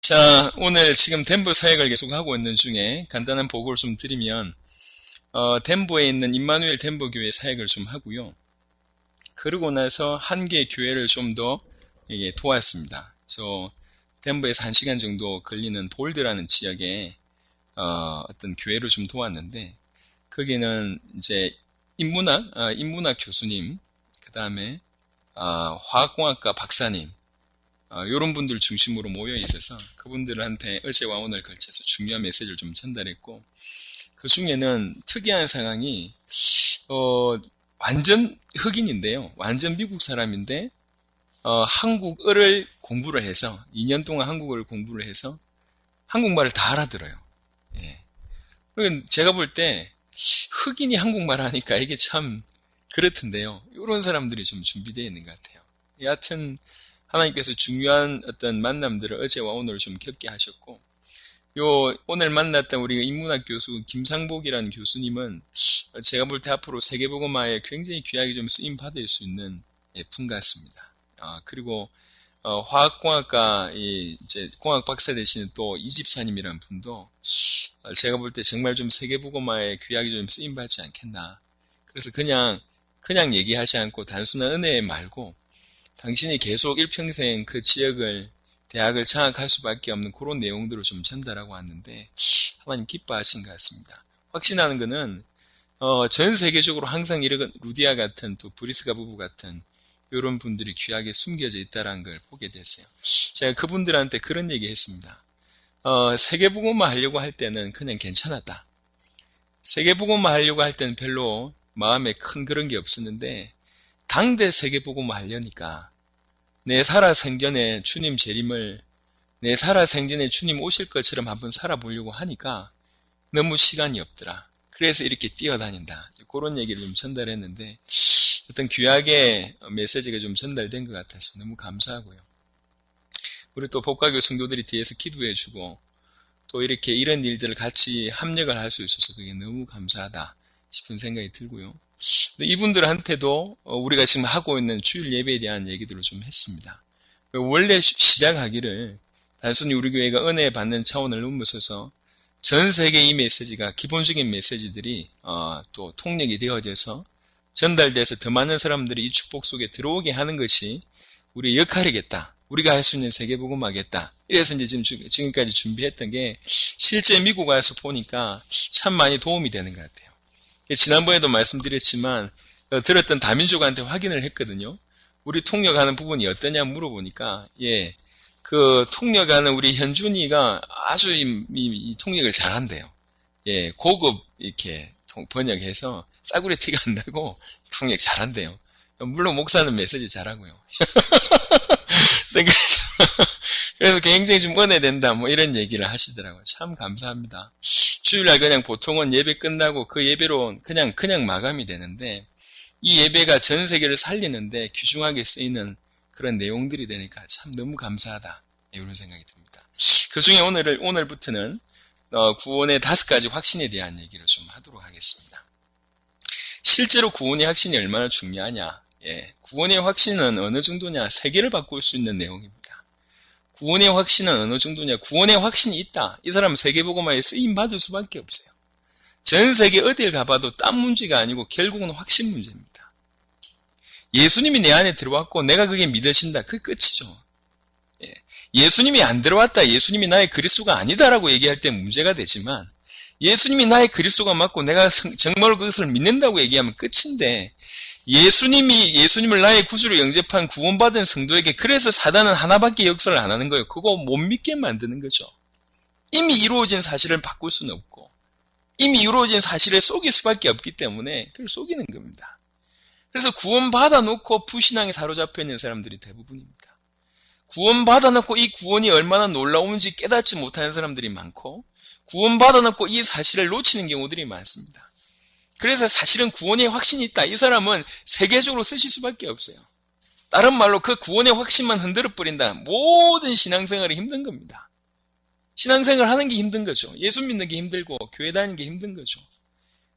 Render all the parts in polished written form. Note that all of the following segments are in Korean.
자, 오늘 지금 덴버 사역을 계속 하고 있는 중에 간단한 보고를 좀 드리면, 덴버에 있는 임마누엘 덴버 교회 사역을 좀 하고요. 그러고 나서 한 개의 교회를 좀 더 도왔습니다. 덴버에서 1시간 정도 걸리는 볼드라는 지역에 어떤 교회를 좀 도왔는데, 거기는 이제 인문학 교수님, 그 다음에 화학공학과 박사님, 이런 분들 중심으로 모여 있어서 그분들한테 어제와 오늘 걸쳐서 중요한 메시지를 좀 전달했고, 그 중에는 특이한 상황이 완전 흑인인데요. 완전 미국 사람인데 한국어를 공부를 해서 2년 동안 한국어를 공부를 해서 한국말을 다 알아들어요. 예. 그러니까 제가 볼 때 흑인이 한국말 하니까 이게 참 그렇던데요. 이런 사람들이 좀 준비되어 있는 것 같아요. 여하튼 하나님께서 중요한 어떤 만남들을 어제와 오늘 좀 겪게 하셨고, 오늘 만났던 우리 인문학 교수 김상복이라는 교수님은 제가 볼 때 앞으로 세계복음화에 굉장히 귀하게 좀 쓰임 받을 수 있는 분 같습니다. 그리고 화학공학과 이제 공학 박사 되시는 또 이집사님이라는 분도 제가 볼 때 정말 좀 세계복음화에 귀하게 좀 쓰임 받지 않겠나. 그래서 그냥 얘기하지 않고 단순한 은혜 말고 당신이 계속 일평생 그 지역을 대학을 장악할 수밖에 없는 그런 내용들을 좀 전달하고 왔는데 하나님 기뻐하신 것 같습니다. 확신하는 것은 전 세계적으로 항상 이런 루디아 같은 또 브리스가 부부 같은 이런 분들이 귀하게 숨겨져 있다는 걸 보게 됐어요. 제가 그분들한테 그런 얘기 했습니다. 세계복음화 하려고 할 때는 그냥 괜찮았다. 세계복음화 하려고 할 때는 별로 마음에 큰 그런 게 없었는데 당대 세계복음화 하려니까 내 살아생전에 주님 재림을 내 살아생전에 주님 오실 것처럼 한번 살아보려고 하니까 너무 시간이 없더라. 그래서 이렇게 뛰어다닌다. 그런 얘기를 좀 전달했는데 어떤 귀하게 메시지가 좀 전달된 것 같아서 너무 감사하고요. 우리 또 복가교 성도들이 뒤에서 기도해주고 또 이렇게 이런 일들을 같이 합력을 할 수 있어서 그게 너무 감사하다 싶은 생각이 들고요. 이분들한테도 우리가 지금 하고 있는 주일 예배에 대한 얘기들을 좀 했습니다. 원래 시작하기를 단순히 우리 교회가 은혜 받는 차원을 넘어서서 전 세계 이 메시지가 기본적인 메시지들이 또 통역이 되어져서 전달돼서 더 많은 사람들이 이 축복 속에 들어오게 하는 것이 우리의 역할이겠다. 우리가 할 수 있는 세계복음화겠다. 이래서 이제 지금까지 준비했던 게 실제 미국 와서 보니까 참 많이 도움이 되는 것 같아요. 지난번에도 말씀드렸지만 들었던 다민족한테 확인을 했거든요. 우리 통역하는 부분이 어떠냐 물어보니까 그 통역하는 우리 현준이가 아주 이 통역을 잘한대요. 고급 이렇게 번역해서 싸구려 티가 안 나고 통역 잘한대요. 물론 목사는 메시지 잘하고요. 그래서 굉장히 좀 은혜된다 뭐 이런 얘기를 하시더라고요. 참 감사합니다. 주일날 그냥 보통은 예배 끝나고 그 예배로 그냥 마감이 되는데 이 예배가 전 세계를 살리는데 귀중하게 쓰이는 그런 내용들이 되니까 참 너무 감사하다 이런 생각이 듭니다. 그 중에 오늘부터는 구원의 5가지 확신에 대한 얘기를 좀 하도록 하겠습니다. 실제로 구원의 확신이 얼마나 중요하냐? 구원의 확신은 어느 정도냐? 세계를 바꿀 수 있는 내용입니다. 구원의 확신은 어느 정도냐? 구원의 확신이 있다. 이 사람은 세계복음화에 쓰임받을 수밖에 없어요. 전 세계 어딜 가봐도 딴 문제가 아니고 결국은 확신 문제입니다. 예수님이 내 안에 들어왔고 내가 그게 믿어진다. 그게 끝이죠. 예수님이 안 들어왔다. 예수님이 나의 그리스도가 아니다라고 얘기할 때 문제가 되지만 예수님이 나의 그리스도가 맞고 내가 정말 그것을 믿는다고 얘기하면 끝인데 예수님을 나의 구주로 영접한 구원받은 성도에게 그래서 사단은 하나밖에 역사를 안 하는 거예요. 그거 못 믿게 만드는 거죠. 이미 이루어진 사실을 바꿀 수는 없고 이미 이루어진 사실에 속일 수밖에 없기 때문에 그걸 속이는 겁니다. 그래서 구원받아 놓고 부신앙에 사로잡혀 있는 사람들이 대부분입니다. 구원받아 놓고 이 구원이 얼마나 놀라운지 깨닫지 못하는 사람들이 많고 구원받아 놓고 이 사실을 놓치는 경우들이 많습니다. 그래서 사실은 구원의 확신이 있다. 이 사람은 세계적으로 쓰실 수밖에 없어요. 다른 말로 그 구원의 확신만 흔들어 버린다. 모든 신앙생활이 힘든 겁니다. 신앙생활 하는 게 힘든 거죠. 예수 믿는 게 힘들고 교회 다니는 게 힘든 거죠.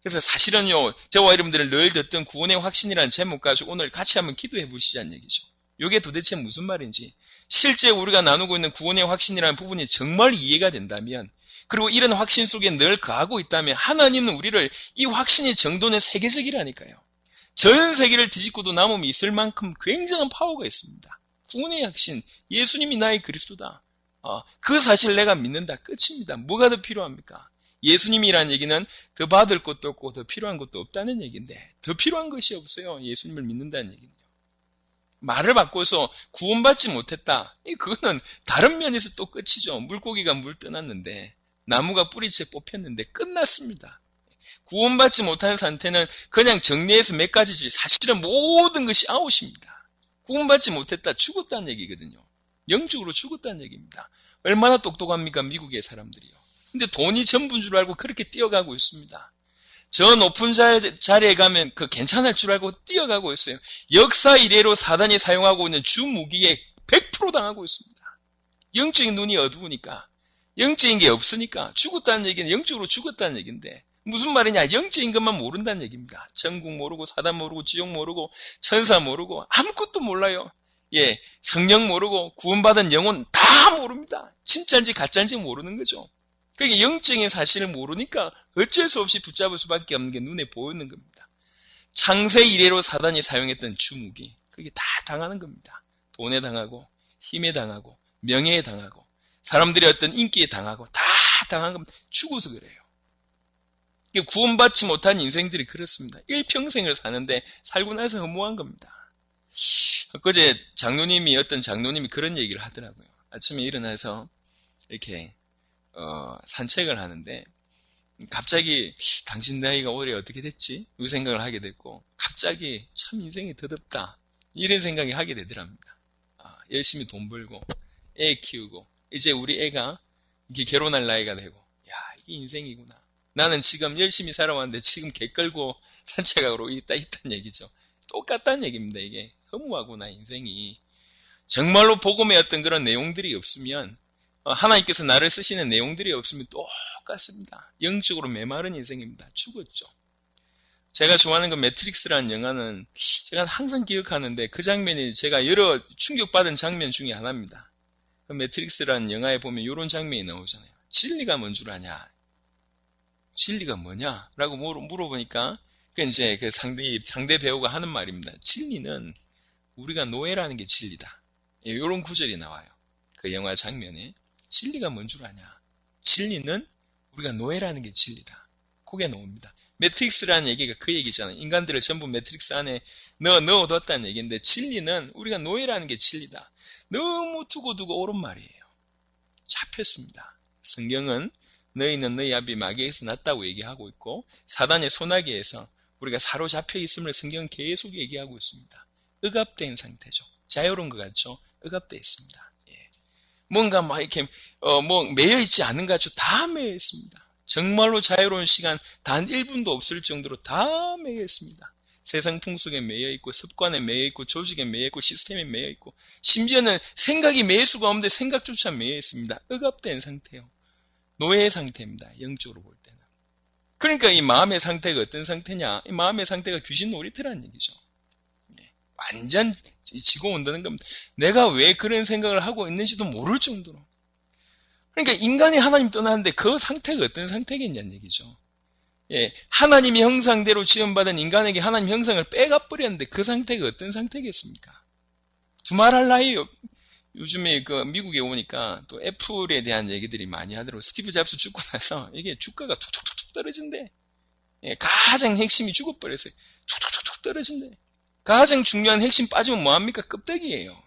그래서 사실은요, 저와 여러분들을 늘 듣던 구원의 확신이라는 제목 가지고 오늘 같이 한번 기도해 보시자는 얘기죠. 이게 도대체 무슨 말인지 실제 우리가 나누고 있는 구원의 확신이라는 부분이 정말 이해가 된다면, 그리고 이런 확신 속에 늘 거하고 있다면 하나님은 우리를 이 확신의 정도는 세계적이라니까요. 전 세계를 뒤집고도 남음이 있을 만큼 굉장한 파워가 있습니다. 구원의 확신, 예수님이 나의 그리스도다. 그 사실 내가 믿는다. 끝입니다. 뭐가 더 필요합니까? 예수님이라는 얘기는 더 받을 것도 없고 더 필요한 것도 없다는 얘기인데, 더 필요한 것이 없어요. 예수님을 믿는다는 얘기는요. 말을 바꿔서 구원받지 못했다. 그거는 다른 면에서 또 끝이죠. 물고기가 물 떠났는데 나무가 뿌리채 뽑혔는데 끝났습니다. 구원받지 못한 상태는 그냥 정리해서 몇 가지지, 사실은 모든 것이 아웃입니다. 구원받지 못했다, 죽었다는 얘기거든요. 영적으로 죽었다는 얘기입니다. 얼마나 똑똑합니까, 미국의 사람들이요. 근데 돈이 전부인 줄 알고 그렇게 뛰어가고 있습니다. 저 높은 자리에 가면 괜찮을 줄 알고 뛰어가고 있어요. 역사 이래로 사단이 사용하고 있는 주 무기에 100% 당하고 있습니다. 영적인 눈이 어두우니까, 영적인 게 없으니까, 죽었다는 얘기는 영적으로 죽었다는 얘기인데, 무슨 말이냐? 영적인 것만 모른다는 얘기입니다. 천국 모르고, 사단 모르고, 지옥 모르고, 천사 모르고, 아무것도 몰라요. 예, 성령 모르고, 구원받은 영혼 다 모릅니다. 진짜인지 가짜인지 모르는 거죠. 그러니까 영적인 사실을 모르니까 어쩔 수 없이 붙잡을 수밖에 없는 게 눈에 보이는 겁니다. 창세 이래로 사단이 사용했던 주무기, 그게 다 당하는 겁니다. 돈에 당하고, 힘에 당하고, 명예에 당하고, 사람들의 어떤 인기에 당하고, 다 당한 겁니다. 죽어서 그래요. 구원받지 못한 인생들이 그렇습니다. 일평생을 사는데 살고 나서 허무한 겁니다. 엊그제 어떤 장로님이 그런 얘기를 하더라고요. 아침에 일어나서 이렇게 산책을 하는데 갑자기 당신 나이가 올해 어떻게 됐지? 이 생각을 하게 됐고, 갑자기 참 인생이 더덥다, 이런 생각이 하게 되더랍니다. 열심히 돈 벌고 애 키우고 이제 우리 애가 이게 결혼할 나이가 되고, 야, 이게 인생이구나. 나는 지금 열심히 살아왔는데 지금 개 끌고 산책하고 있다는 얘기죠. 똑같다는 얘기입니다. 이게 허무하구나, 인생이. 정말로 복음의 어떤 그런 내용들이 없으면, 하나님께서 나를 쓰시는 내용들이 없으면 똑같습니다. 영적으로 메마른 인생입니다. 죽었죠. 제가 좋아하는 그 매트릭스라는 영화는 제가 항상 기억하는데, 그 장면이 제가 여러 충격받은 장면 중에 하나입니다. 그 매트릭스라는 영화에 보면 이런 장면이 나오잖아요. 진리가 뭔 줄 아냐? 진리가 뭐냐? 라고 물어보니까, 이제 그 상대 배우가 하는 말입니다. 진리는 우리가 노예라는 게 진리다. 이런 구절이 나와요. 그 영화 장면에. 진리가 뭔 줄 아냐? 진리는 우리가 노예라는 게 진리다. 그게 나옵니다. 매트릭스라는 얘기가 그 얘기잖아요. 인간들을 전부 매트릭스 안에 넣어뒀다는 얘기인데, 진리는 우리가 노예라는 게 진리다. 너무 두고두고 옳은 말이에요. 잡혔습니다. 성경은 너희는 너희 아비 마귀에서 났다고 얘기하고 있고, 사단의 소나기에서 우리가 사로잡혀 있음을 성경은 계속 얘기하고 있습니다. 억압된 상태죠. 자유로운 것 같죠? 억압되어 있습니다. 예. 뭔가 막 이렇게 매여 있지 않은 것 같죠? 다 매여 있습니다. 정말로 자유로운 시간 단 1분도 없을 정도로 다 매여 있습니다. 세상 풍속에 매여 있고, 습관에 매여 있고, 조직에 매여 있고, 시스템에 매여 있고, 심지어는 생각이 매일 수가 없는데 생각조차 매여 있습니다. 억압된 상태예요. 노예의 상태입니다. 영적으로 볼 때는. 그러니까 이 마음의 상태가 어떤 상태냐? 이 마음의 상태가 귀신 놀이터라는 얘기죠. 완전 지고 온다는 겁니다. 내가 왜 그런 생각을 하고 있는지도 모를 정도로. 그러니까 인간이 하나님 떠나는데 그 상태가 어떤 상태겠냐는 얘기죠. 예, 하나님의 형상대로 지음받은 인간에게 하나님 형상을 빼가버렸는데 그 상태가 어떤 상태겠습니까? 두말할 나위. 요즘에 그 미국에 오니까 또 애플에 대한 얘기들이 많이 하더라고요. 스티브 잡스 죽고 나서 이게 주가가 툭툭툭 떨어진대. 예, 가장 핵심이 죽어버렸어요. 툭툭툭 떨어진대. 가장 중요한 핵심 빠지면 뭐합니까? 껍데기예요.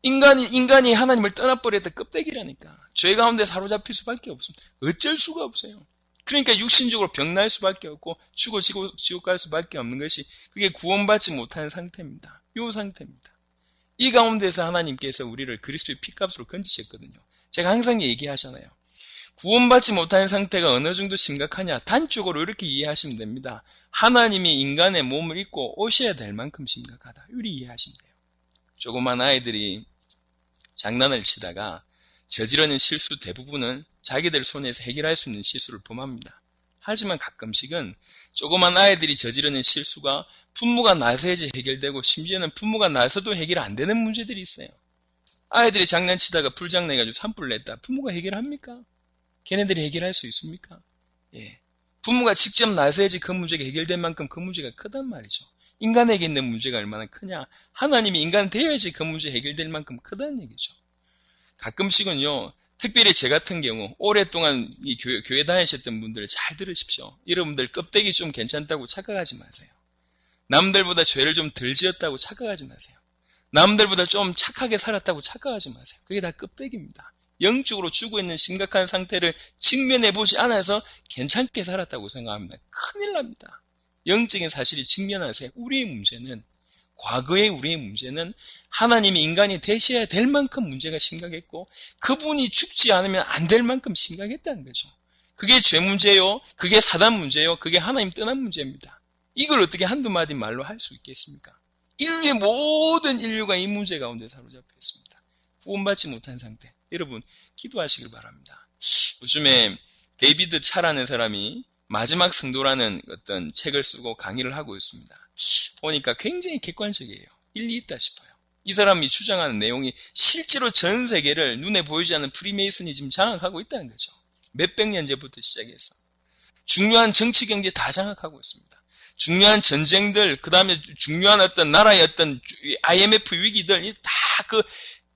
인간이 하나님을 떠나버렸다, 껍데기라니까. 죄 가운데 사로잡힐 수밖에 없습니다. 어쩔 수가 없어요. 그러니까 육신적으로 병날 수밖에 없고 죽어 지옥 갈 수밖에 없는 것이, 그게 구원받지 못하는 상태입니다. 이 상태입니다. 이 가운데서 하나님께서 우리를 그리스도의 피값으로 건지셨거든요. 제가 항상 얘기하잖아요. 구원받지 못하는 상태가 어느 정도 심각하냐? 단적으로 이렇게 이해하시면 됩니다. 하나님이 인간의 몸을 입고 오셔야 될 만큼 심각하다. 이렇게 이해하시면 돼요. 조그만 아이들이 장난을 치다가 저지르는 실수 대부분은 자기들 손에서 해결할 수 있는 실수를 범합니다. 하지만 가끔씩은 조그만 아이들이 저지르는 실수가 부모가 나서야지 해결되고, 심지어는 부모가 나서도 해결 안 되는 문제들이 있어요. 아이들이 장난치다가 불장난해가지고 산불을 냈다. 부모가 해결합니까? 걔네들이 해결할 수 있습니까? 예. 부모가 직접 나서야지 그 문제가 해결될 만큼 그 문제가 크단 말이죠. 인간에게 있는 문제가 얼마나 크냐. 하나님이 인간 되어야지 그 문제 해결될 만큼 크다는 얘기죠. 가끔씩은요, 특별히 제 같은 경우 오랫동안 이 교회 다니셨던 분들 잘 들으십시오. 여러분들 껍데기 좀 괜찮다고 착각하지 마세요. 남들보다 죄를 좀 덜 지었다고 착각하지 마세요. 남들보다 좀 착하게 살았다고 착각하지 마세요. 그게 다 껍데기입니다. 영적으로 죽어 있는 심각한 상태를 직면해 보지 않아서 괜찮게 살았다고 생각합니다. 큰일 납니다. 영적인 사실이 직면하세요. 우리의 문제는, 과거의 우리의 문제는 하나님이 인간이 되셔야 될 만큼 문제가 심각했고 그분이 죽지 않으면 안 될 만큼 심각했다는 거죠. 그게 죄 문제요, 그게 사단 문제요, 그게 하나님 떠난 문제입니다. 이걸 어떻게 한두 마디 말로 할 수 있겠습니까? 인류의 모든 인류가 이 문제 가운데 사로잡혀 있습니다. 구원받지 못한 상태. 여러분 기도하시길 바랍니다. 요즘에 데이비드 차라는 사람이 마지막 성도라는 어떤 책을 쓰고 강의를 하고 있습니다. 보니까 굉장히 객관적이에요. 일리 있다 싶어요. 이 사람이 주장하는 내용이 실제로 전 세계를 눈에 보이지 않는 프리메이슨이 장악하고 있다는 거죠. 몇백 년 전부터 시작해서 중요한 정치 경제 다 장악하고 있습니다. 중요한 전쟁들, 그 다음에 중요한 어떤 나라의 어떤 IMF 위기들 다 그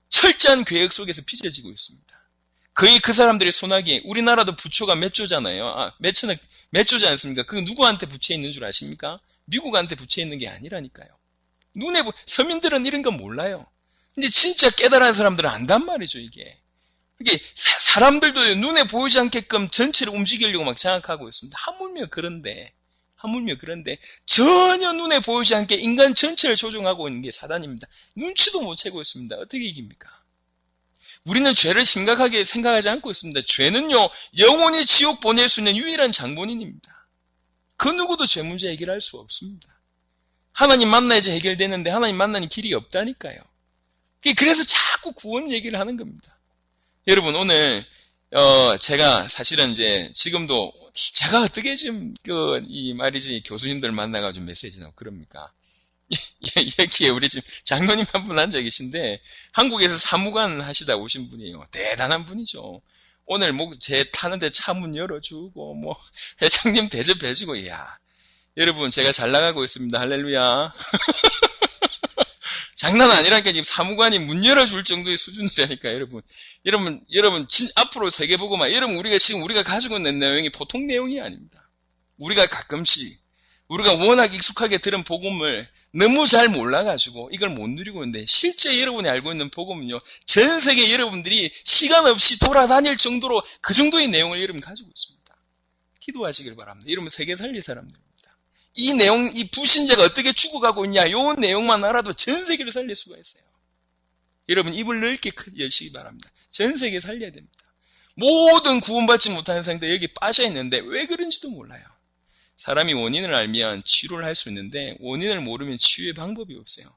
철저한 계획 속에서 빚어지고 있습니다. 거의 그 사람들의 손아귀에 우리나라도 부초가 몇 조잖아요. 몇 조지 않습니까? 그게 누구한테 부채 있는 줄 아십니까? 미국한테 부채 있는 게 아니라니까요. 서민들은 이런 건 몰라요. 근데 진짜 깨달은 사람들은 안단 말이죠, 이게. 이게 사람들도 눈에 보이지 않게끔 전체를 움직이려고 막 장악하고 있습니다. 하물며 그런데 전혀 눈에 보이지 않게 인간 전체를 조종하고 있는 게 사단입니다. 눈치도 못 채고 있습니다. 어떻게 이깁니까? 우리는 죄를 심각하게 생각하지 않고 있습니다. 죄는요, 영원히 지옥 보낼 수 있는 유일한 장본인입니다. 그 누구도 죄 문제 해결할 수 없습니다. 하나님 만나야지 해결되는데 하나님 만나는 길이 없다니까요. 그래서 자꾸 구원 얘기를 하는 겁니다. 여러분 오늘 제가 사실은 이제 지금도 제가 어떻게 지금 이 말이지 교수님들 만나가지고 메시지나 그럽니까? 여기에 우리 지금 장로님 한 분 앉아 계신데 한국에서 사무관 하시다 오신 분이에요. 대단한 분이죠. 오늘 제 타는데 차 문 열어주고 회장님 대접해주고 여러분 제가 잘 나가고 있습니다. 할렐루야. 장난 아니라니까 지금 사무관이 문 열어줄 정도의 수준이라니까 여러분 앞으로 세계보고만 여러분 우리가 가지고 있는 내용이 보통 내용이 아닙니다. 우리가 가끔씩 우리가 워낙 익숙하게 들은 복음을 너무 잘 몰라가지고 이걸 못 누리고 있는데 실제 여러분이 알고 있는 복음은요 전 세계 여러분들이 시간 없이 돌아다닐 정도로 그 정도의 내용을 여러분 가지고 있습니다. 기도하시길 바랍니다. 여러분 세계 살릴 사람들입니다. 이 내용, 이 불신자가 어떻게 죽어가고 있냐, 요 내용만 알아도 전 세계를 살릴 수가 있어요. 여러분, 입을 넓게 여시기 바랍니다. 전 세계 살려야 됩니다. 모든 구원받지 못하는 상태 여기 빠져있는데 왜 그런지도 몰라요. 사람이 원인을 알면 치료를 할 수 있는데 원인을 모르면 치유의 방법이 없어요.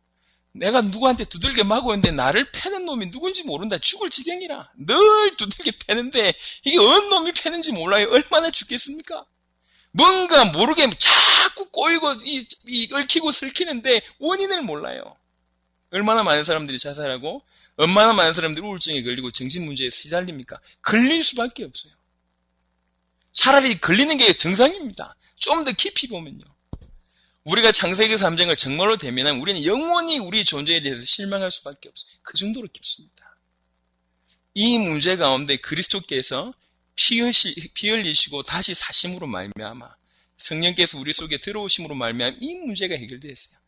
내가 누구한테 두들겨 맞고 있는데 나를 패는 놈이 누군지 모른다. 죽을 지경이라. 늘 두들겨 패는데 이게 어느 놈이 패는지 몰라요. 얼마나 죽겠습니까? 뭔가 모르게 자꾸 꼬이고 얽히고 설키는데 원인을 몰라요. 얼마나 많은 사람들이 자살하고 얼마나 많은 사람들이 우울증에 걸리고 정신문제에 시달립니까? 걸릴 수밖에 없어요. 차라리 걸리는 게 정상입니다. 좀 더 깊이 보면요. 우리가 창세기 3장을 정말로 대면하면 우리는 영원히 우리 존재에 대해서 실망할 수밖에 없어요. 그 정도로 깊습니다. 이 문제 가운데 그리스도께서 피 흘리시고 다시 사심으로 말미암아 성령께서 우리 속에 들어오심으로 말미암아 이 문제가 해결되었어요.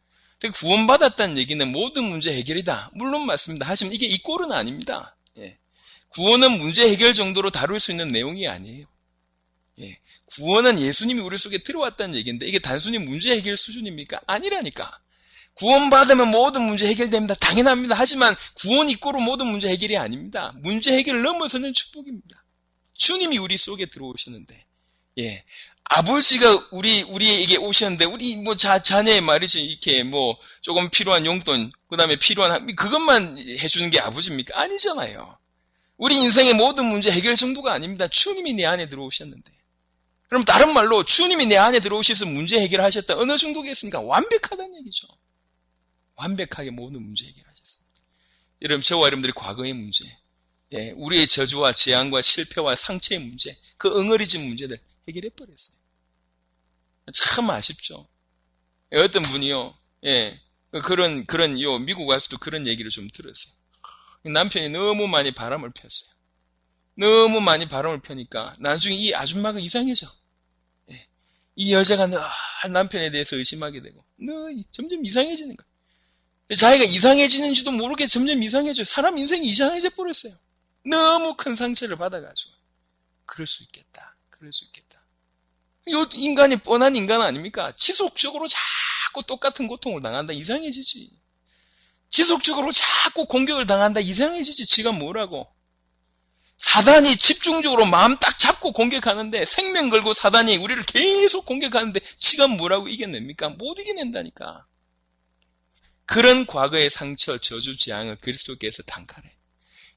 구원받았다는 얘기는 모든 문제 해결이다. 물론 맞습니다. 하지만 이게 이 꼴은 아닙니다. 구원은 문제 해결 정도로 다룰 수 있는 내용이 아니에요. 구원은 예수님이 우리 속에 들어왔다는 얘기인데 이게 단순히 문제 해결 수준입니까? 아니라니까. 구원받으면 모든 문제 해결됩니다. 당연합니다. 하지만 구원 이꼬로 모든 문제 해결이 아닙니다. 문제 해결을 넘어서는 축복입니다. 주님이 우리 속에 들어오시는데, 아버지가 우리에게 오셨는데, 우리 자녀의 말이지, 이렇게 조금 필요한 용돈, 그 다음에 그것만 해주는 게 아버지입니까? 아니잖아요. 우리 인생의 모든 문제 해결 정도가 아닙니다. 주님이 내 안에 들어오셨는데. 그럼 다른 말로, 주님이 내 안에 들어오셔서 문제 해결하셨다. 어느 정도겠습니까? 완벽하다는 얘기죠. 완벽하게 모든 문제 해결하셨습니다. 여러분, 저와 여러분들의 과거의 문제, 예, 우리의 저주와 재앙과 실패와 상처의 문제, 그 엉어리진 문제들 해결해버렸어요. 참 아쉽죠. 예, 어떤 분이요, 예, 미국 와서도 그런 얘기를 좀 들었어요. 남편이 너무 많이 바람을 폈어요. 너무 많이 바람을 펴니까 나중에 이 아줌마가 이상해져. 예, 이 여자가 늘 남편에 대해서 의심하게 되고, 점점 이상해지는 거예요. 자기가 이상해지는지도 모르게 점점 이상해져요. 사람 인생이 이상해져 버렸어요. 너무 큰 상처를 받아가지고. 그럴 수 있겠다. 그럴 수 있겠다. 이 인간이 뻔한 인간 아닙니까? 지속적으로 자꾸 똑같은 고통을 당한다. 이상해지지. 지속적으로 자꾸 공격을 당한다. 이상해지지. 지가 뭐라고. 사단이 집중적으로 마음 딱 잡고 공격하는데, 생명 걸고 사단이 우리를 계속 공격하는데 지가 뭐라고 이겨냅니까? 못 이겨낸다니까. 그런 과거의 상처, 저주, 재앙을 그리스도께서 단칼에.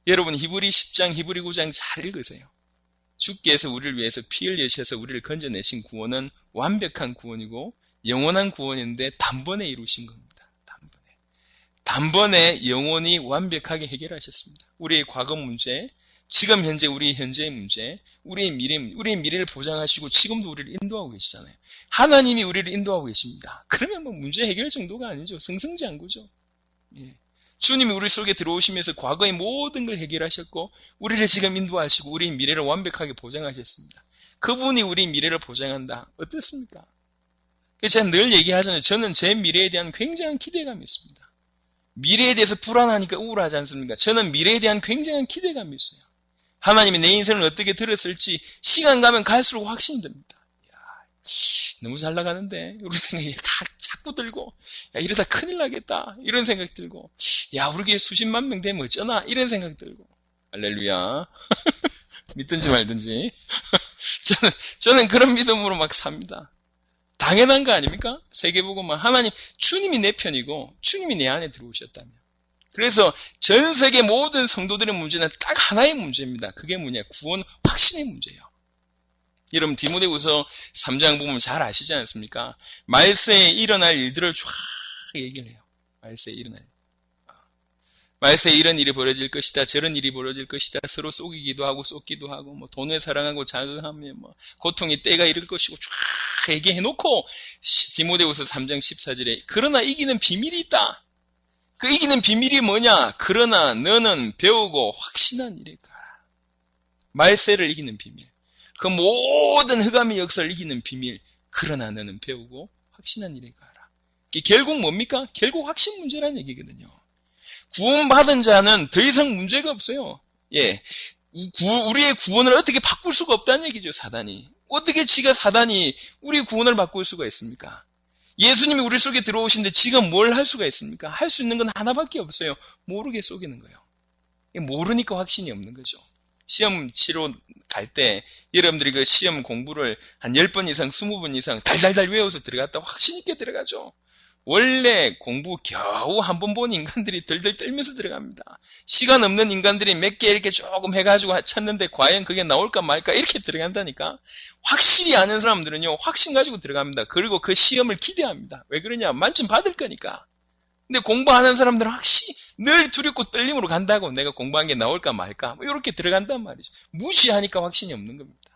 여러분, 히브리 10장, 히브리 9장 잘 읽으세요. 주께서 우리를 위해서 피 흘리셔서 우리를 건져내신 구원은 완벽한 구원이고 영원한 구원인데 단번에 이루신 겁니다. 단번에 영원히 완벽하게 해결하셨습니다. 우리의 과거 문제, 지금 현재 우리 현재의 문제, 우리의 미래를 보장하시고 지금도 우리를 인도하고 계시잖아요. 하나님이 우리를 인도하고 계십니다. 그러면 뭐 문제 해결 정도가 아니죠. 승승장구죠. 예. 주님이 우리 속에 들어오시면서 과거의 모든 걸 해결하셨고 우리를 지금 인도하시고 우리의 미래를 완벽하게 보장하셨습니다. 그분이 우리 미래를 보장한다. 어떻습니까? 그래서 제가 늘 얘기하잖아요. 저는 제 미래에 대한 굉장한 기대감이 있습니다. 미래에 대해서 불안하니까 우울하지 않습니까? 저는 미래에 대한 굉장한 기대감이 있어요. 하나님이 내 인생을 어떻게 들었을지 시간 가면 갈수록 확신이 듭니다. 야, 너무 잘 나가는데 이런 생각이 자꾸 들고, 야, 이러다 큰일 나겠다 이런 생각 들고, 야, 우리 교회 수십만 명 되면 어쩌나 이런 생각 들고. 할렐루야. 믿든지 말든지. 저는 그런 믿음으로 막 삽니다. 당연한 거 아닙니까? 세계복음만 하나님, 주님이 내 편이고 주님이 내 안에 들어오셨다면. 그래서 전 세계 모든 성도들의 문제는 딱 하나의 문제입니다. 그게 뭐냐? 구원 확신의 문제예요. 여러분, 디모데후서 3장 보면 잘 아시지 않습니까? 말세에 일어날 일들을 쫙 얘기를 해요. 말세에 일어날 일. 말세에 이런 일이 벌어질 것이다. 저런 일이 벌어질 것이다. 서로 속이기도 하고 쏟기도 하고, 뭐 돈을 사랑하고 자극하며 뭐 고통의 때가 이를 것이고 쫙 얘기해놓고 디모데후서 3장 14절에 그러나 이기는 비밀이 있다. 그 이기는 비밀이 뭐냐? 그러나 너는 배우고 확신한 일에 가라. 말세를 이기는 비밀. 그 모든 흑암의 역사를 이기는 비밀. 그러나 너는 배우고 확신한 일에 가라. 이게 결국 뭡니까? 결국 확신 문제라는 얘기거든요. 구원받은 자는 더 이상 문제가 없어요. 예. 우리의 구원을 어떻게 바꿀 수가 없다는 얘기죠, 사단이. 어떻게 사단이 우리의 구원을 바꿀 수가 있습니까? 예수님이 우리 속에 들어오신데 지가 뭘 할 수가 있습니까? 할 수 있는 건 하나밖에 없어요. 모르게 속이는 거예요. 모르니까 확신이 없는 거죠. 시험 치러 갈 때 여러분들이 그 시험 공부를 한 10번 이상, 20번 이상 달달달 외워서 들어갔다 확신 있게 들어가죠. 원래 공부 겨우 한 번 본 인간들이 덜덜 떨면서 들어갑니다. 시간 없는 인간들이 몇 개 이렇게 조금 해가지고 쳤는데 과연 그게 나올까 말까 이렇게 들어간다니까. 확실히 아는 사람들은요, 확신 가지고 들어갑니다. 그리고 그 시험을 기대합니다. 왜 그러냐? 만점 받을 거니까. 근데 공부하는 사람들은 확실히 늘 두렵고 떨림으로 간다고. 내가 공부한 게 나올까 말까 뭐 이렇게 들어간단 말이죠. 무시하니까 확신이 없는 겁니다.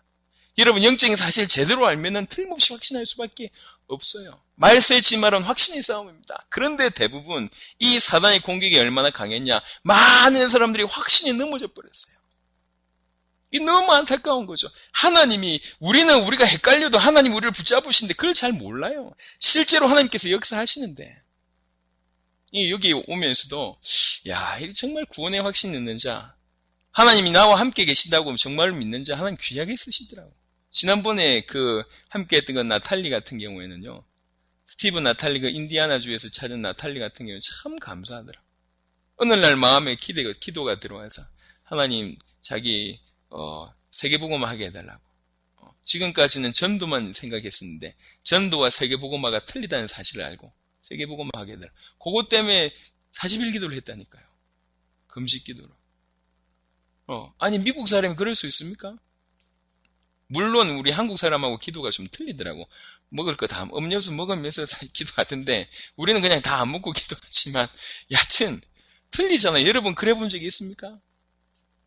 여러분, 영적인 사실 제대로 알면은 틀림없이 확신할 수밖에 없어요. 말세의 지말은 확신의 싸움입니다. 그런데 대부분 이 사단의 공격이 얼마나 강했냐? 많은 사람들이 확신이 넘어져 버렸어요. 이게 너무 안타까운 거죠. 하나님이, 우리가 헷갈려도 하나님 우리를 붙잡으시는데 그걸 잘 몰라요. 실제로 하나님께서 역사하시는데. 여기 오면서도, 야, 정말 구원의 확신 있는 자, 하나님이 나와 함께 계시다고 정말로 믿는 자, 하나님 귀하게 쓰시더라고. 지난번에 함께 했던 건 나탈리 같은 경우에는요, 스티브 나탈리, 인디아나주에서 찾은 나탈리 같은 경우는 참 감사하더라. 어느 날 마음에 기도가 들어와서, 하나님, 자기, 세계복음화 하게 해달라고. 지금까지는 전도만 생각했었는데, 전도와 세계복음화가 틀리다는 사실을 알고, 세계복음화 하게 해달라고. 그것 때문에 40일 기도를 했다니까요. 금식 기도로. 아니, 미국 사람이 그럴 수 있습니까? 물론 우리 한국 사람하고 기도가 좀 틀리더라고. 먹을 거 다 음료수 먹으면서 기도하던데 우리는 그냥 다 안 먹고 기도하지만 여하튼 틀리잖아요. 여러분 그래 본 적이 있습니까?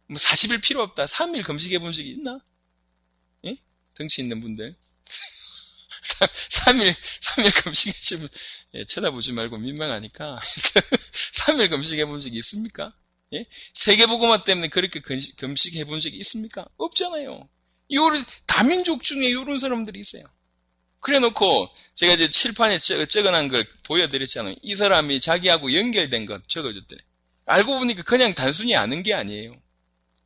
뭐 40일 필요 없다. 3일 금식해 본 적이 있나? 예? 덩치 있는 분들. 3일 금식하시면, 예, 쳐다보지 말고 민망하니까. 3일 금식해 본 적이 있습니까? 예? 세계복음화 때문에 그렇게 금식해 본 적이 있습니까? 없잖아요. 다민족 중에 이런 사람들이 있어요. 그래 놓고, 제가 이제 칠판에 적어놓은 걸 보여드렸잖아요. 이 사람이 자기하고 연결된 것 적어줬더래. 알고 보니까 그냥 단순히 아는 게 아니에요.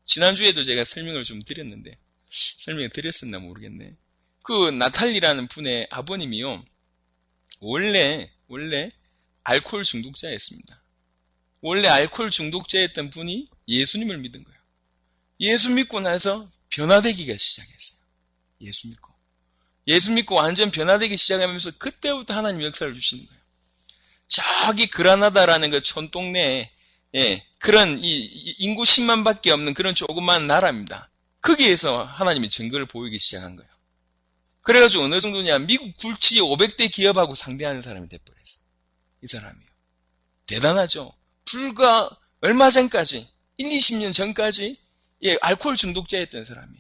지난주에도 제가 설명을 좀 드렸는데, 설명을 드렸었나 모르겠네. 그 나탈리라는 분의 아버님이요, 원래 알코올 중독자였습니다. 원래 알코올 중독자였던 분이 예수님을 믿은 거예요. 예수 믿고 나서 변화되기가 시작했어요. 예수 믿고 완전 변화되기 시작하면서 그때부터 하나님 역사를 주시는 거예요. 저기 그라나다라는 그 촌동네에, 예, 그런 인구 10만 밖에 없는 그런 조그만 나라입니다. 거기에서 하나님의 증거를 보이기 시작한 거예요. 그래가지고 어느 정도냐, 미국 굴지 500대 기업하고 상대하는 사람이 돼버렸어요. 이 사람이요. 대단하죠. 불과 얼마 전까지, 20년 전까지, 예, 알코올 중독자였던 사람이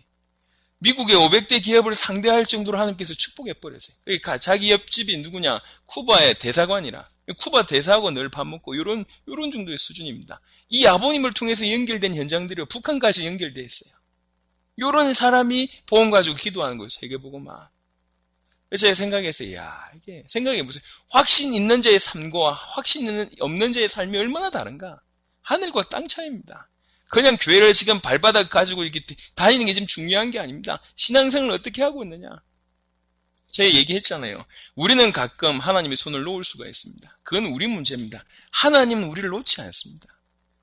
미국의 500대 기업을 상대할 정도로 하나님께서 축복해버렸어요. 그러니까 자기 옆집이 누구냐, 쿠바의 대사관이라. 쿠바 대사하고 늘 밥 먹고 요런 정도의 수준입니다. 이 아버님을 통해서 연결된 현장들이 북한까지 연결되어 있어요. 요런 사람이 복음 가지고 기도하는 거예요. 세계복음화. 그래서 제가 생각했어요. 야, 이게 생각해보세요. 확신 있는 자의 삶과 확신 없는 자의 삶이 얼마나 다른가. 하늘과 땅 차이입니다. 그냥 교회를 지금 발바닥 가지고 이렇게 다니는 게 지금 중요한 게 아닙니다. 신앙생활을 어떻게 하고 있느냐. 제가 얘기했잖아요. 우리는 가끔 하나님의 손을 놓을 수가 있습니다. 그건 우리 문제입니다. 하나님은 우리를 놓지 않습니다.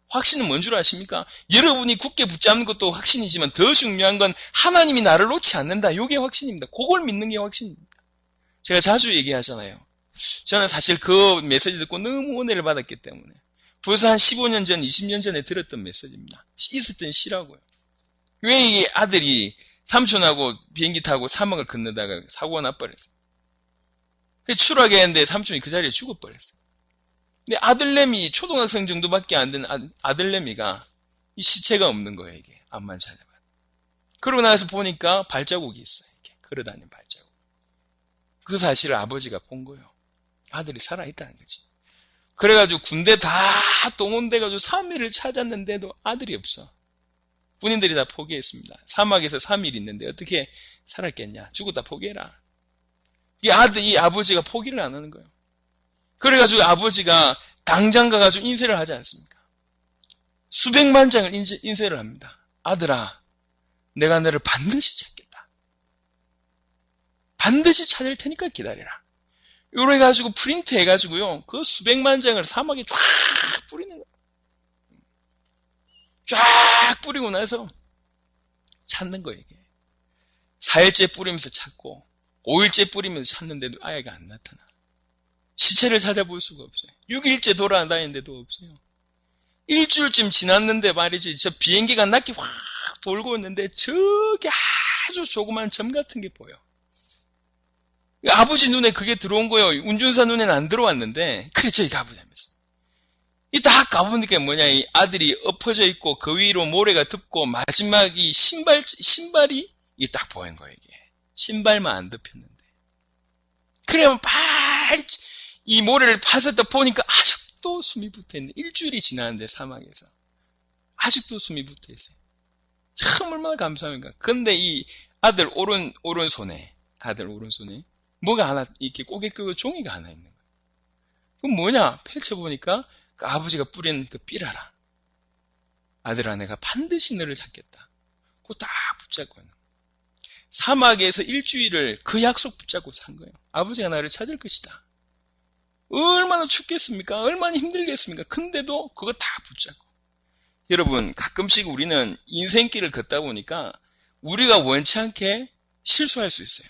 확신은 뭔 줄 아십니까? 여러분이 굳게 붙잡는 것도 확신이지만 더 중요한 건 하나님이 나를 놓지 않는다. 이게 확신입니다. 그걸 믿는 게 확신입니다. 제가 자주 얘기하잖아요. 저는 사실 그 메시지 듣고 너무 은혜를 받았기 때문에 벌써 한 15년 전, 20년 전에 들었던 메시지입니다. 있었던 시라고요. 왜 이 아들이 삼촌하고 비행기 타고 사막을 건너다가 사고가 나버렸어요. 추락했는데 삼촌이 그 자리에 죽어버렸어요. 근데 아들내미, 초등학생 정도밖에 안 된 아들내미가 이 시체가 없는 거예요, 이게. 암만 찾아봐도. 그러고 나서 보니까 발자국이 있어요, 이렇게. 걸어다니는 발자국. 그 사실을 아버지가 본 거예요. 아들이 살아있다는 거지. 그래가지고 군대 다 동원돼가지고 3일을 찾았는데도 아들이 없어. 군인들이 다 포기했습니다. 사막에서 3일 있는데 어떻게 살았겠냐. 죽었다 포기해라. 이 아버지가 포기를 안 하는 거예요. 그래가지고 아버지가 당장 가가지고 인쇄를 하지 않습니까? 수백만 장을 인쇄를 합니다. 아들아, 내가 너를 반드시 찾겠다. 반드시 찾을 테니까 기다려라. 요래 가지고 프린트 해가지고요, 그 수백만 장을 사막에 쫙 뿌리는 거예요. 쫙 뿌리고 나서 찾는 거예요, 이게. 4일째 뿌리면서 찾고, 5일째 뿌리면서 찾는데도 아이가 안 나타나. 시체를 찾아볼 수가 없어요. 6일째 돌아다니는데도 없어요. 일주일쯤 지났는데 말이지, 저 비행기가 낮게 확 돌고 있는데, 저기 아주 조그만 점 같은 게 보여. 아버지 눈에 그게 들어온 거예요. 운전사 눈에는 안 들어왔는데, 그래, 저기 가보자면서. 이 딱 가보니까 뭐냐, 이 아들이 엎어져 있고, 그 위로 모래가 덮고, 마지막 이 신발이, 이게 딱 보인 거예요, 이게. 신발만 안 덮였는데. 그래면 빨리, 이 모래를 파서 보니까 아직도 숨이 붙어 있는데, 일주일이 지났는데, 사막에서. 아직도 숨이 붙어 있어요. 참 얼마나 감사합니까? 근데 이 아들 오른손에, 뭐가 하나, 이렇게 고개 끄고 종이가 하나 있는 거예요. 그럼 뭐냐? 펼쳐보니까 그 아버지가 뿌린 그 삐라라. 아들아, 내가 반드시 너를 찾겠다. 그거 딱 붙잡고 있는 거예요. 사막에서 일주일을 그 약속 붙잡고 산 거예요. 아버지가 나를 찾을 것이다. 얼마나 춥겠습니까? 얼마나 힘들겠습니까? 근데도 그거 다 붙잡고. 여러분, 가끔씩 우리는 인생길을 걷다 보니까 우리가 원치 않게 실수할 수 있어요.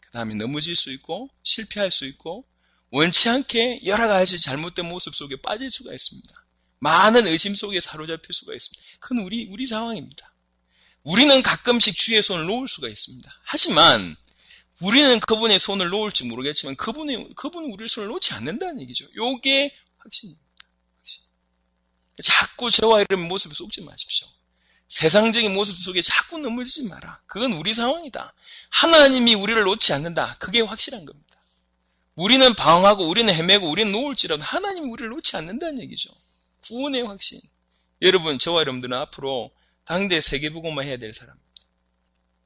그 다음에 넘어질 수 있고 실패할 수 있고 원치 않게 여러 가지 잘못된 모습 속에 빠질 수가 있습니다. 많은 의심 속에 사로잡힐 수가 있습니다. 그건 우리 상황입니다. 우리는 가끔씩 주의 손을 놓을 수가 있습니다. 하지만 우리는 그분의 손을 놓을지 모르겠지만 그분은 우리의 손을 놓지 않는다는 얘기죠. 요게 확신입니다. 확신. 자꾸 저와 여러분 모습에 속지 마십시오. 세상적인 모습 속에 자꾸 넘어지지 마라. 그건 우리 상황이다. 하나님이 우리를 놓지 않는다. 그게 확실한 겁니다. 우리는 방황하고 우리는 헤매고 우리는 놓을지라도 하나님이 우리를 놓지 않는다는 얘기죠. 구원의 확신. 여러분, 저와 여러분들은 앞으로 당대 세계복음화 해야 될 사람입니다.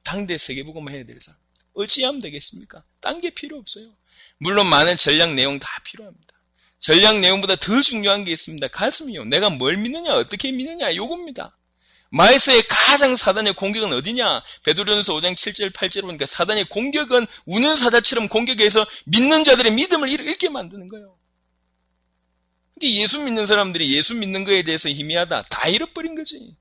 당대 세계복음화 해야 될 사람. 어찌하면 되겠습니까? 딴 게 필요 없어요. 물론 많은 전략 내용 다 필요합니다. 전략 내용보다 더 중요한 게 있습니다. 가슴이요. 내가 뭘 믿느냐, 어떻게 믿느냐, 요겁니다. 마에서의 가장 사단의 공격은 어디냐? 베드로전서 5장 7절 8절을 보니까 사단의 공격은 우는 사자처럼 공격해서 믿는 자들의 믿음을 잃게 만드는 거예요. 예수 믿는 사람들이 예수 믿는 거에 대해서 희미하다. 다 잃어버린 거지.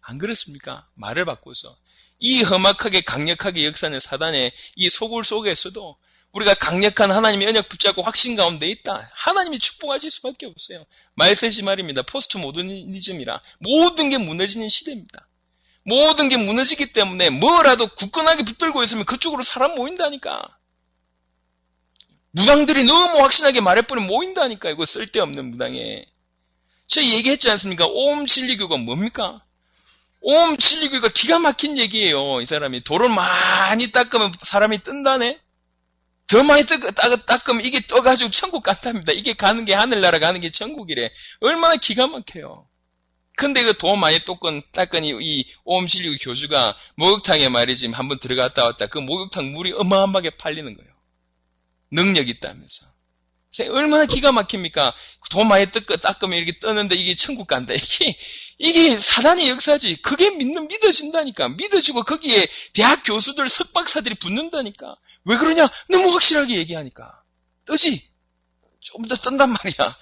안 그렇습니까? 말을 바꿔서 이 험악하게 강력하게 역사하는 사단의 이 소굴 속에서도 우리가 강력한 하나님의 언약 붙잡고 확신 가운데 있다. 하나님이 축복하실 수밖에 없어요. 말세지 말입니다. 포스트 모더니즘이라 모든 게 무너지는 시대입니다. 모든 게 무너지기 때문에 뭐라도 굳건하게 붙들고 있으면 그쪽으로 사람 모인다니까. 무당들이 너무 확신하게 말해버리면 모인다니까. 이거 쓸데없는 무당에. 제가 얘기했지 않습니까? 오음 진리교가 뭡니까? 오음 진리교가 기가 막힌 얘기예요. 이 사람이 돌을 많이 닦으면 사람이 뜬다네. 더 많이 닦으면 이게 떠가지고 천국 간답니다. 이게 가는 게 하늘나라 가는 게 천국이래. 얼마나 기가 막혀요. 근데 그 돈 많이 닦으니 이 오음진리교 교주가 목욕탕에 말이지 한번 들어갔다 왔다. 그 목욕탕 물이 어마어마하게 팔리는 거예요. 능력이 있다면서. 얼마나 기가 막힙니까? 돈 많이 닦으면 이렇게 뜨는데 이게 천국 간다. 이게 사단의 역사지. 그게 믿어진다니까. 믿어지고 거기에 대학 교수들, 석박사들이 붙는다니까. 왜 그러냐? 너무 확실하게 얘기하니까. 뜨지? 좀 더 뜬단 말이야.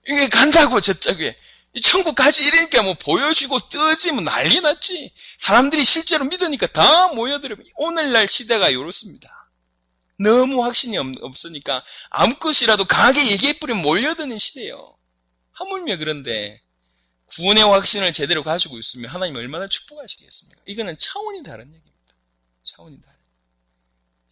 이게 간다고, 저쪽에. 천국 가지 이러니까 뭐 보여주고 뜨지, 뭐 난리 났지. 사람들이 실제로 믿으니까 다 모여들어. 오늘날 시대가 이렇습니다. 너무 확신이 없으니까 아무 것이라도 강하게 얘기해버리면 몰려드는 시대예요. 하물며 그런데 구원의 확신을 제대로 가지고 있으면 하나님 얼마나 축복하시겠습니까? 이거는 차원이 다른 얘기입니다. 차원이 다른.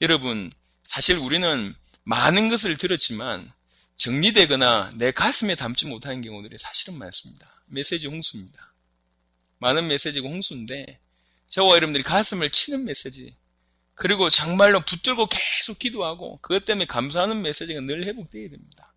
여러분, 사실 우리는 많은 것을 들었지만 정리되거나 내 가슴에 담지 못하는 경우들이 사실은 많습니다. 메시지 홍수입니다. 많은 메시지가 홍수인데 저와 여러분들이 가슴을 치는 메시지, 그리고 정말로 붙들고 계속 기도하고 그것 때문에 감사하는 메시지가 늘 회복되어야 됩니다.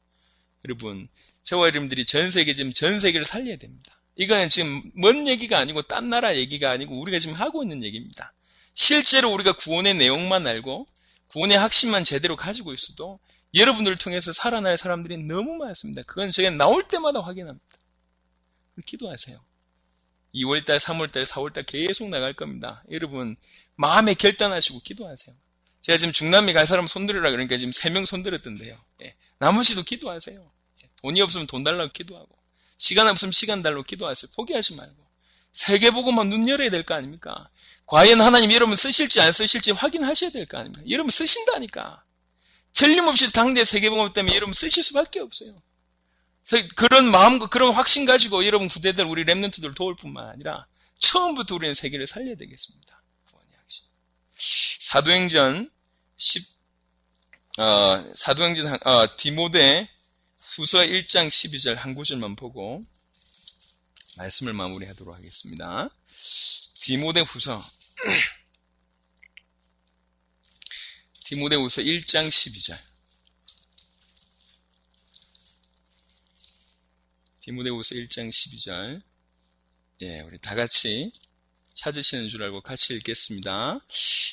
여러분, 저와 여러분들이 전 세계를 살려야 됩니다. 이거는 지금 먼 얘기가 아니고 딴 나라 얘기가 아니고 우리가 지금 하고 있는 얘기입니다. 실제로 우리가 구원의 내용만 알고 구원의 확신만 제대로 가지고 있어도 여러분들을 통해서 살아날 사람들이 너무 많습니다. 그건 제가 나올 때마다 확인합니다. 기도하세요. 2월달, 3월달, 4월달 계속 나갈 겁니다. 여러분 마음에 결단하시고 기도하세요. 제가 지금 중남미 갈 사람 손들으라 그러니까 지금 3명 손들었던데요. 나머지도 기도하세요. 돈이 없으면 돈 달라고 기도하고 시간 없으면 시간 달라고 기도하세요. 포기하지 말고 세계보고만 눈 열어야 될 거 아닙니까? 과연 하나님 여러분 쓰실지 안 쓰실지 확인하셔야 될 거 아닙니까? 여러분 쓰신다니까. 틀림없이 당대 세계보고 때문에 여러분 쓰실 수밖에 없어요. 그런 마음과 그런 확신 가지고 여러분 후대들 우리 렘넌트들 도울 뿐만 아니라 처음부터 우리는 세계를 살려야 되겠습니다. 사도행전 디모데 후서 1장 12절 한 구절만 보고 말씀을 마무리하도록 하겠습니다. 디모데 후서 1장 12절. 디모데후서 1장 12절. 우리 다 같이 찾으시는 줄 알고 같이 읽겠습니다.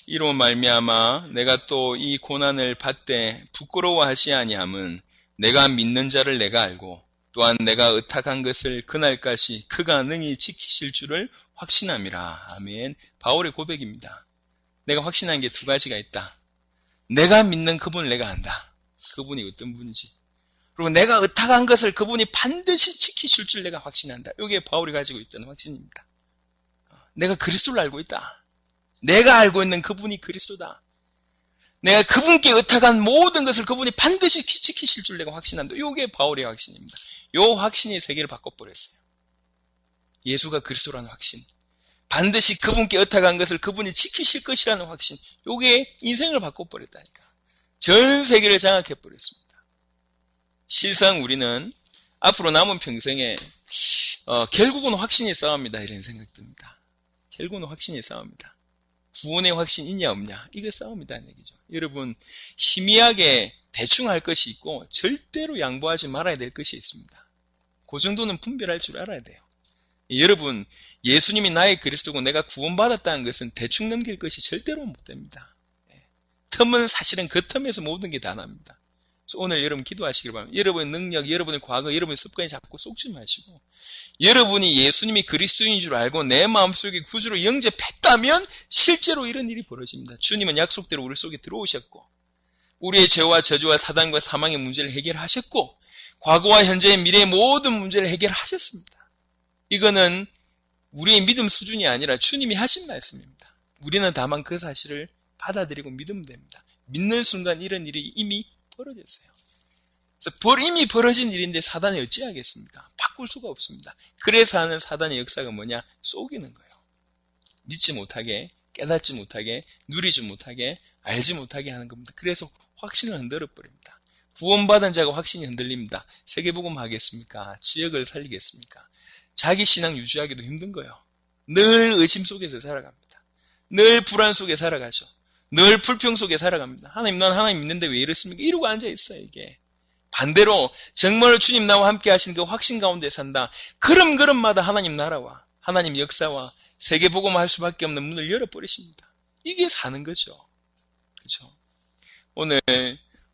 이로 말미암아 내가 또 이 고난을 받되 부끄러워하지 아니함은 내가 믿는 자를 내가 알고 또한 내가 의탁한 것을 그날까지 그가 능히 지키실 줄을 확신함이라. 아멘. 바울의 고백입니다. 내가 확신한 게 두 가지가 있다. 내가 믿는 그분을 내가 안다. 그분이 어떤 분인지. 그리고 내가 의탁한 것을 그분이 반드시 지키실 줄 내가 확신한다. 이게 바울이 가지고 있던 확신입니다. 내가 그리스도를 알고 있다. 내가 알고 있는 그분이 그리스도다. 내가 그분께 의탁한 모든 것을 그분이 반드시 지키실 줄 내가 확신한다. 이게 바울의 확신입니다. 이 확신이 세계를 바꿔버렸어요. 예수가 그리스도라는 확신. 반드시 그분께 의탁한 것을 그분이 지키실 것이라는 확신. 이게 인생을 바꿔버렸다니까. 전 세계를 장악해버렸습니다. 실상 우리는 앞으로 남은 평생에 결국은 확신이 싸웁니다. 이런 생각 듭니다. 결국은 확신이 싸웁니다. 구원의 확신 있냐 없냐 이거 싸움이다는 얘기죠. 여러분 희미하게 대충 할 것이 있고 절대로 양보하지 말아야 될 것이 있습니다. 그 정도는 분별할 줄 알아야 돼요. 여러분 예수님이 나의 그리스도고 내가 구원받았다는 것은 대충 넘길 것이 절대로 못 됩니다. 틈은 사실은 그 틈에서 모든 게 다 납니다. 그래서 오늘 여러분 기도하시길 바랍니다. 여러분의 능력, 여러분의 과거, 여러분의 습관이 자꾸 쏙지 마시고 여러분이 예수님이 그리스도인 줄 알고 내 마음속에 구주로 영접했다면 실제로 이런 일이 벌어집니다. 주님은 약속대로 우리 속에 들어오셨고 우리의 죄와 저주와 사단과 사망의 문제를 해결하셨고 과거와 현재의 미래의 모든 문제를 해결하셨습니다. 이거는 우리의 믿음 수준이 아니라 주님이 하신 말씀입니다. 우리는 다만 그 사실을 받아들이고 믿으면 됩니다. 믿는 순간 이런 일이 이미 벌어졌어요. 그래서 이미 벌어진 일인데 사단이 어찌하겠습니까? 바꿀 수가 없습니다. 그래서 하는 사단의 역사가 뭐냐? 속이는 거예요. 믿지 못하게, 깨닫지 못하게, 누리지 못하게, 알지 못하게 하는 겁니다. 그래서 확신을 흔들어 버립니다. 구원받은 자가 확신이 흔들립니다. 세계복음 하겠습니까? 지역을 살리겠습니까? 자기 신앙 유지하기도 힘든 거예요. 늘 의심 속에서 살아갑니다. 늘 불안 속에 살아가죠. 늘 불평 속에 살아갑니다. 하나님, 난 하나님 믿는데 왜 이렇습니까? 이러고 앉아있어요, 이게. 반대로 정말 주님 나와 함께 하시는 그 확신 가운데 산다. 걸음걸음마다 하나님 나라와 하나님 역사와 세계복음 할 수밖에 없는 문을 열어버리십니다. 이게 사는 거죠. 그렇죠? 오늘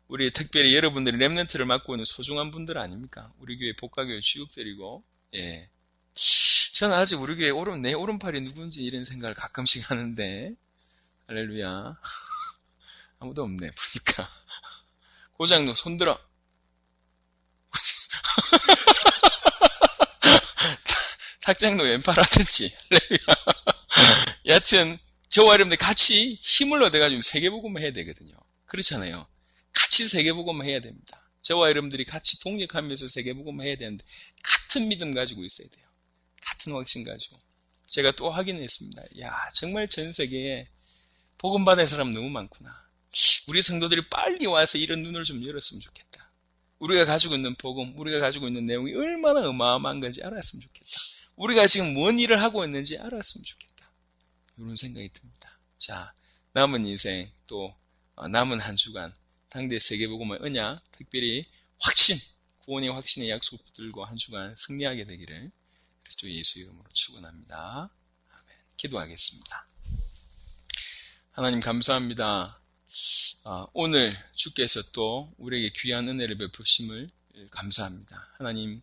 우리 특별히 여러분들이 렘넌트를 맡고 있는 소중한 분들 아닙니까? 우리 교회 복가교회 주역들이고 예. 저는 아직 우리 교회 내 오른팔이 누군지 이런 생각을 가끔씩 하는데 할렐루야. 아무도 없네 보니까. 고장도 손들어. 탁장도 왼팔 하든지. 여하튼 저와 여러분들 같이 힘을 얻어가지고 세계복음을 해야 되거든요. 그렇잖아요. 같이 세계복음을 해야 됩니다. 저와 여러분들이 같이 동력하면서 세계복음을 해야 되는데 같은 믿음 가지고 있어야 돼요. 같은 확신 가지고. 제가 또 확인했습니다. 야, 정말 전 세계에 복음 받은 사람 너무 많구나. 우리 성도들이 빨리 와서 이런 눈을 좀 열었으면 좋겠다. 우리가 가지고 있는 복음, 우리가 가지고 있는 내용이 얼마나 어마어마한 건지 알았으면 좋겠다. 우리가 지금 뭔 일을 하고 있는지 알았으면 좋겠다. 이런 생각이 듭니다. 자, 남은 인생 또 남은 한 주간 당대 세계복음의 언약, 특별히 확신, 구원의 확신의 약속 붙들고 한 주간 승리하게 되기를 그리스도 예수 이름으로 축원합니다. 아멘. 기도하겠습니다. 하나님 감사합니다. 오늘 주께서 또 우리에게 귀한 은혜를 베푸심을 감사합니다. 하나님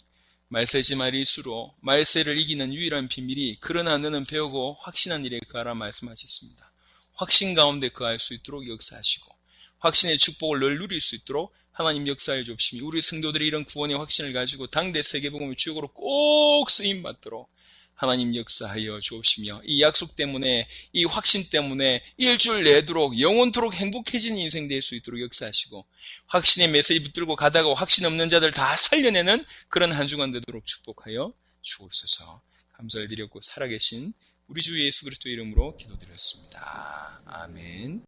말세지 말일수로 말세를 이기는 유일한 비밀이 그러나 너는 배우고 확신한 일에 거하라 말씀하셨습니다. 확신 가운데 거할 수 있도록 역사하시고 확신의 축복을 늘 누릴 수 있도록 하나님 역사해 주옵시며 우리 성도들이 이런 구원의 확신을 가지고 당대 세계복음의 주역으로 꼭 쓰임받도록 하나님 역사하여 주옵시며 이 약속 때문에 이 확신 때문에 일주일 내도록 영원토록 행복해지는 인생 될 수 있도록 역사하시고 확신의 메시지 붙들고 가다가 확신 없는 자들 다 살려내는 그런 한 주간 되도록 축복하여 주옵소서. 감사를 드렸고 살아계신 우리 주 예수 그리스도 이름으로 기도드렸습니다. 아멘.